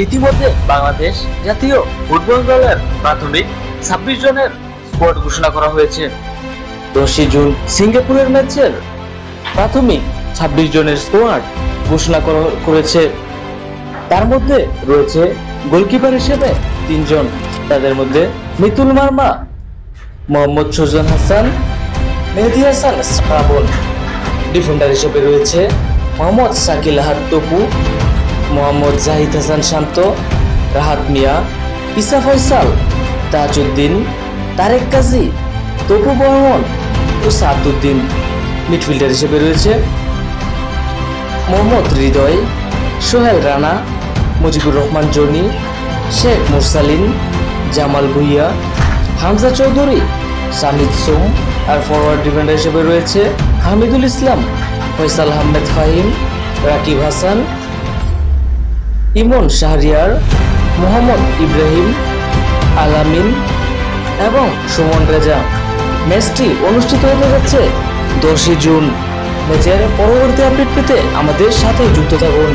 ইতিমধ্যে বাংলাদেশ জাতীয় ফুটবল দলের প্রাথমিক 26 জনের স্কোয়াড ঘোষণা করা হয়েছে। 10 জুন সিঙ্গাপুরের ম্যাচের প্রাথমিক 26 জনের স্কোয়াড ঘোষণা করেছে। তার মধ্যে রয়েছে গোলকিপার হিসেবে 3 জন, তাদের মধ্যে মিতুল মার্মা, মোহাম্মদ সুজন হাসান, মেহেদী হাসান শ্রাবণ। ডিফেন্ডার হিসেবে রয়েছে মোহাম্মদ শাকিল আহাদ তপু, মোহাম্মদ জাহিদ হাসান শান্ত, রাহাত মিয়া, ইসা ফয়সাল, তাজউদ্দিন, তারেক কাজী, তপু বর্মন ও সাদউদ্দিন। মিডফিল্ডার হিসেবে রয়েছে মোহাম্মদ হৃদয়, সোহেল রানা, মুজিবুর রহমান জনি, শেখ মুরসালিন, জামাল ভুইয়া, হামজা চৌধুরী, সামিদ সোম। আর ফরওয়ার্ড ডিফেন্ডার হিসেবে রয়েছে হামিদুল ইসলাম, ফয়সাল আহমেদ ফাহিম, রাকিব হাসান, ইমন শাহরিয়ার, মোহাম্মদ ইব্রাহিম, আলামিন এবং সুমন রেজা। ম্যাচটি অনুষ্ঠিত হতে যাচ্ছে 10 জুন। ম্যাচের পরবর্তী আপডেট পেতে আমাদের সাথে যুক্ত থাকুন।